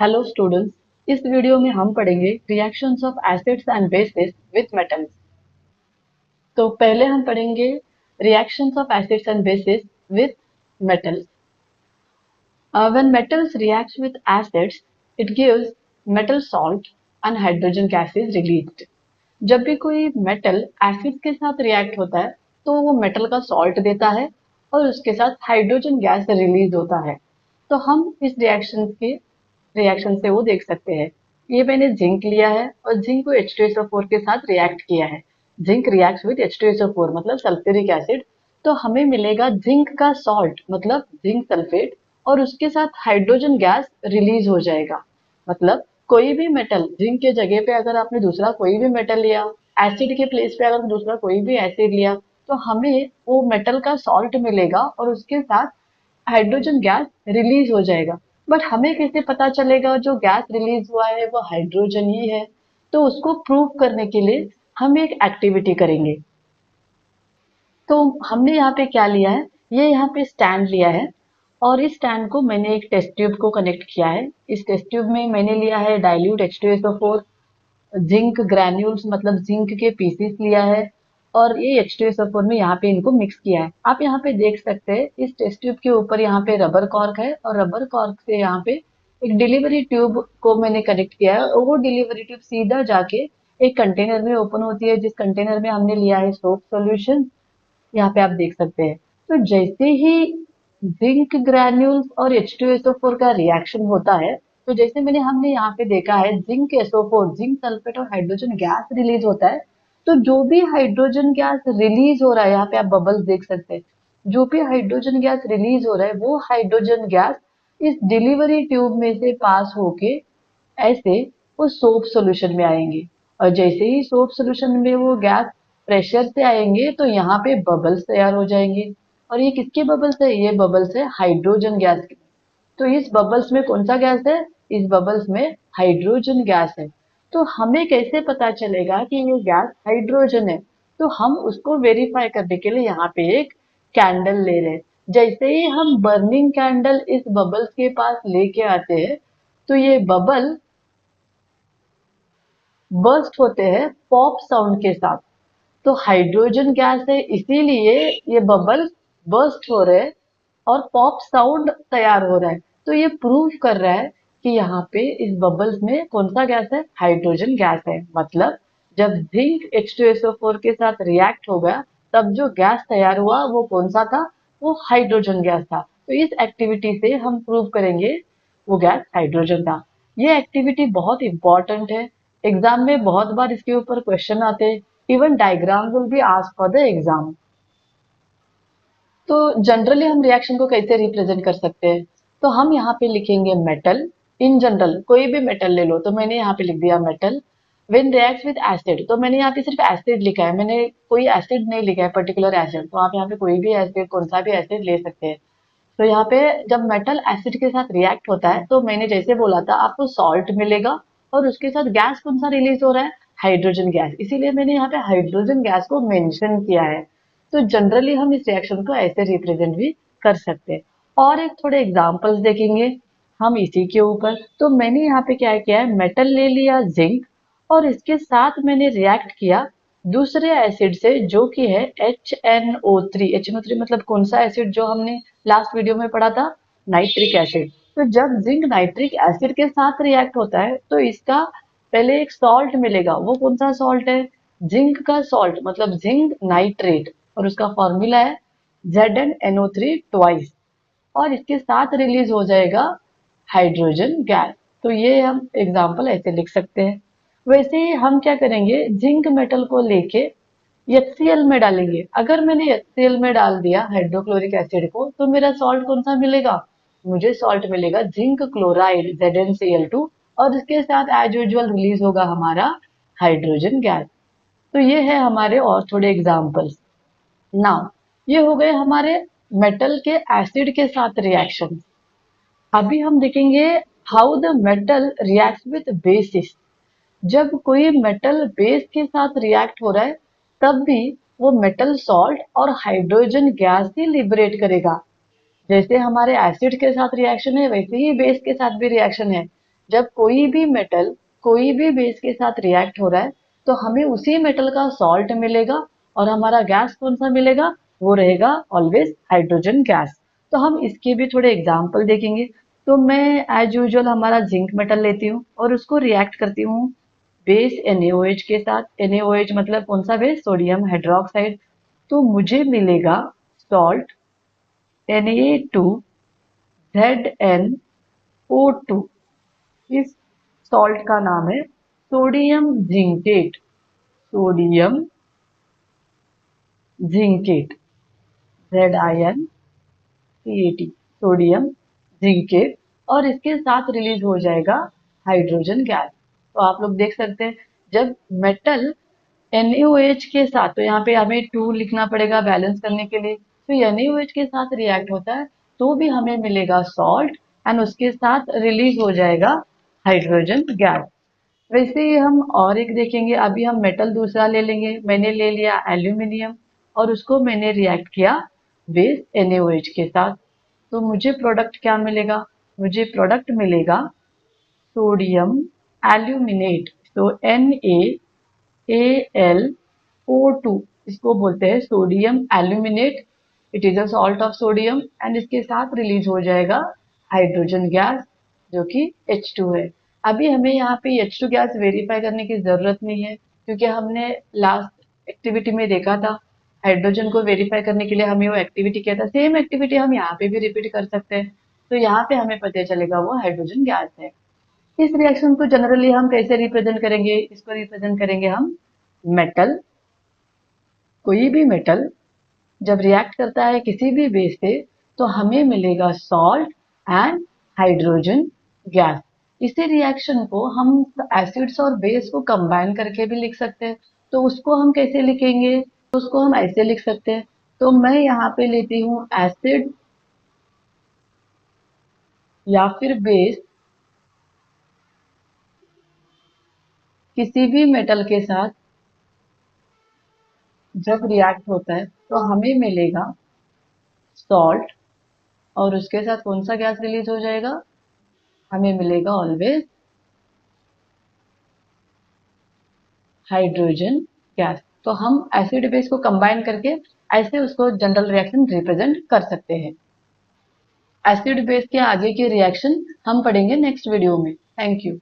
Hello students, इस video में हम पढ़ेंगे reactions of acids and bases with metals. तो पहले हम पढ़ेंगे reactions of acids and bases with metals. When metals react with acids, it gives metal salt and hydrogen gas is released. जब भी कोई मेटल एसिड के साथ रिएक्ट होता है तो वो मेटल का सॉल्ट देता है और उसके साथ हाइड्रोजन गैस रिलीज होता है। तो हम इस रिएक्शन से वो देख सकते हैं। ये मैंने जिंक लिया है और जिंक को H2SO4 के साथ रिएक्ट किया है। जिंक रिएक्ट्स विद H2SO4 मतलब सल्फ्यूरिक एसिड। तो हमें मिलेगा जिंक का सॉल्ट मतलब जिंक सल्फेट और उसके साथ हाइड्रोजन गैस रिलीज हो जाएगा। मतलब कोई भी मेटल जिंक के जगह पे अगर आपने दूसरा कोई भी मेटल लिया, एसिड के प्लेस पे अगर दूसरा कोई भी एसिड लिया, तो हमें वो मेटल का सॉल्ट मिलेगा और उसके साथ हाइड्रोजन गैस रिलीज हो जाएगा। बट हमें कैसे पता चलेगा जो गैस रिलीज हुआ है वो हाइड्रोजन ही है? तो उसको प्रूव करने के लिए हम एक एक्टिविटी करेंगे। तो हमने यहाँ पे क्या लिया है, ये यहाँ पे स्टैंड लिया है और इस स्टैंड को मैंने एक टेस्ट ट्यूब को कनेक्ट किया है। इस टेस्ट ट्यूब में मैंने लिया है डाइल्यूट H2SO4, जिंक ग्रैन्यूल्स मतलब जिंक के पीसीस लिया है और ये H2SO4 में यहाँ पे इनको मिक्स किया है। आप यहाँ पे देख सकते हैं इस टेस्ट ट्यूब के ऊपर यहाँ पे रबर कॉर्क है और रबर कॉर्क से यहाँ पे एक डिलीवरी ट्यूब को मैंने कनेक्ट किया है और वो डिलीवरी ट्यूब सीधा जाके एक कंटेनर में ओपन होती है, जिस कंटेनर में हमने लिया है सोप सॉल्यूशन। यहाँ पे आप देख सकते हैं। तो जैसे ही जिंक ग्रैन्यूल्स और H2SO4 का रिएक्शन होता है, तो जैसे हमने यहाँ पे देखा है जिंक SO4 जिंक सल्फेट और हाइड्रोजन गैस रिलीज होता है। तो जो भी हाइड्रोजन गैस रिलीज हो रहा है, यहाँ पे आप बबल्स देख सकते हैं, जो भी हाइड्रोजन गैस रिलीज हो रहा है वो हाइड्रोजन गैस इस डिलीवरी ट्यूब में से पास होके ऐसे वो सोप सॉल्यूशन में आएंगे और जैसे ही सोप सॉल्यूशन में वो गैस प्रेशर से आएंगे तो यहाँ पे बबल्स तैयार हो जाएंगे। और ये किसके बबल्स है? ये बबल्स है हाइड्रोजन गैस के। तो इस बबल्स में कौन सा गैस है? इस बबल्स में हाइड्रोजन गैस है। तो हमें कैसे पता चलेगा कि ये गैस हाइड्रोजन है? तो हम उसको वेरीफाई करने के लिए यहाँ पे एक कैंडल ले रहे हैं। जैसे ही हम बर्निंग कैंडल इस बबल्स के पास लेके आते हैं तो ये बबल बर्स्ट होते हैं पॉप साउंड के साथ। तो हाइड्रोजन गैस है इसीलिए ये बबल बर्स्ट हो रहे हैं और पॉप साउंड तैयार हो रहा है। तो ये प्रूव कर रहा है कि यहाँ पे इस बबल्स में कौन सा गैस है? हाइड्रोजन गैस है। मतलब जब जिंक H2SO4 के साथ रिएक्ट हो गया तब जो गैस तैयार हुआ वो कौन सा था? वो हाइड्रोजन गैस था। तो इस एक्टिविटी से हम प्रूव करेंगे वो गैस हाइड्रोजन था। ये एक्टिविटी बहुत इंपॉर्टेंट है। एग्जाम में बहुत बार इसके ऊपर क्वेश्चन आते हैं। Even diagram will be asked for the exam. तो जनरली हम रिएक्शन को कैसे रिप्रेजेंट कर सकते हैं? तो हम यहाँ पे लिखेंगे मेटल। इन जनरल कोई भी मेटल ले लो, तो मैंने यहाँ पे लिख दिया metal when reacts with acid. तो मैंने यहाँ पे सिर्फ एसिड लिखा है, मैंने कोई एसिड नहीं लिखा है पर्टिकुलर एसिड। तो आप यहाँ पे कोई भी एसिड कौन सा भी एसिड ले सकते हैं। तो यहाँ पे जब मेटल एसिड के साथ रिएक्ट होता है तो मैंने जैसे बोला था आपको सॉल्ट मिलेगा और उसके साथ गैस कौन सा रिलीज हो रहा है? Hydrogen gas. इसीलिए मैंने यहाँ पे हाइड्रोजन गैस को मेंशन किया है। तो जनरली हम इस रिएक्शन को ऐसे रिप्रेजेंट भी कर सकते हैं। और एक थोड़े एग्जांपल्स देखेंगे हम इसी के ऊपर। तो मैंने यहाँ पे क्या किया है, मेटल ले लिया जिंक और इसके साथ मैंने रिएक्ट किया दूसरे एसिड से जो कि है HNO3। HNO3 मतलब कौन सा एसिड जो हमने लास्ट वीडियो में पढ़ा था? Nitric acid. तो जब जिंक नाइट्रिक एसिड के साथ रिएक्ट होता है तो इसका पहले एक सॉल्ट मिलेगा। वो कौन सा सॉल्ट है? जिंक का सॉल्ट मतलब जिंक नाइट्रेट और उसका फॉर्मूला है ZnNO3 ट्वाइस और इसके साथ रिलीज हो जाएगा हाइड्रोजन गैस। तो ये हम एग्जाम्पल ऐसे लिख सकते हैं। वैसे ही हम क्या करेंगे, जिंक मेटल को लेके HCl में डालेंगे। अगर मैंने HCl में डाल दिया हाइड्रोक्लोरिक एसिड को तो मेरा सॉल्ट कौन सा मिलेगा? मुझे सॉल्ट मिलेगा जिंक क्लोराइड ZnCl2 और इसके साथ एज यूजुअल रिलीज होगा हमारा हाइड्रोजन गैस। तो ये है हमारे और थोड़े एग्जाम्पल्स। नाउ ये हो गए हमारे मेटल के एसिड के साथ रिएक्शन। अभी हम देखेंगे how the metal reacts with basis. जब कोई मेटल बेस के साथ रिएक्ट हो रहा है तब भी वो मेटल सॉल्ट और हाइड्रोजन गैस ही लिबरेट करेगा। जैसे हमारे एसिड के साथ रिएक्शन है वैसे ही बेस के साथ भी रिएक्शन है। जब कोई भी मेटल कोई भी बेस के साथ रिएक्ट हो रहा है तो हमें उसी मेटल का सॉल्ट मिलेगा और हमारा गैस कौन सा मिलेगा, वो रहेगा ऑलवेज हाइड्रोजन गैस। तो हम इसके भी थोड़े एग्जाम्पल देखेंगे। तो मैं एज यूजुअल हमारा जिंक मेटल लेती हूँ और उसको रिएक्ट करती हूँ बेस NaOH के साथ। NaOH मतलब कौन सा बेस, सोडियम हाइड्रोक्साइड। तो मुझे मिलेगा सॉल्ट Na2ZnO2। इस सॉल्ट का नाम है sodium zincate. Sodium zincate, ZnCAT, sodium zincate. और इसके साथ रिलीज हो जाएगा हाइड्रोजन गैस। तो आप लोग देख सकते हैं जब मेटल NaOH के साथ, तो यहाँ पे हमें 2 लिखना पड़ेगा बैलेंस करने के लिए, तो NaOH के साथ रिएक्ट होता है तो भी हमें मिलेगा सॉल्ट एंड उसके साथ रिलीज हो जाएगा हाइड्रोजन गैस। वैसे ही हम और एक देखेंगे। अभी हम मेटल दूसरा ले लेंगे। मैंने ले लिया एल्यूमिनियम और उसको मैंने रिएक्ट किया बेस NaOH के साथ। तो मुझे प्रोडक्ट क्या मिलेगा, मुझे प्रोडक्ट मिलेगा सोडियम एल्यूमिनेट। तो NaAlO2, इसको बोलते हैं sodium aluminate. It is a salt of sodium and इसके साथ रिलीज हो जाएगा हाइड्रोजन गैस जो कि H2 है। अभी हमें यहाँ पे H2 गैस वेरीफाई करने की जरूरत नहीं है क्योंकि हमने लास्ट एक्टिविटी में देखा था हाइड्रोजन को वेरीफाई करने के लिए हमें वो एक्टिविटी किया था। सेम एक्टिविटी हम यहाँ पे भी रिपीट कर सकते हैं। तो यहाँ पे हमें पता चलेगा वो हाइड्रोजन गैस है। इस रिएक्शन को जनरली हम कैसे रिप्रेजेंट करेंगे, इसको रिप्रेजेंट करेंगे हम मेटल। कोई भी मेटल जब रिएक्ट करता है किसी भी बेस से तो हमें मिलेगा सॉल्ट एंड हाइड्रोजन गैस। इसी रिएक्शन को हम एसिड्स और बेस को कंबाइन करके भी लिख सकते हैं। तो उसको हम कैसे लिखेंगे, तो उसको हम ऐसे लिख सकते हैं। तो मैं यहाँ पे लेती हूँ एसिड या फिर बेस किसी भी मेटल के साथ जब रिएक्ट होता है तो हमें मिलेगा सॉल्ट और उसके साथ कौन सा गैस रिलीज हो जाएगा, हमें मिलेगा ऑलवेज हाइड्रोजन गैस। तो हम एसिड बेस को कंबाइन करके ऐसे उसको जनरल रिएक्शन रिप्रेजेंट कर सकते हैं। एसिड बेस के आगे के रिएक्शन हम पढ़ेंगे नेक्स्ट वीडियो में। Thank you.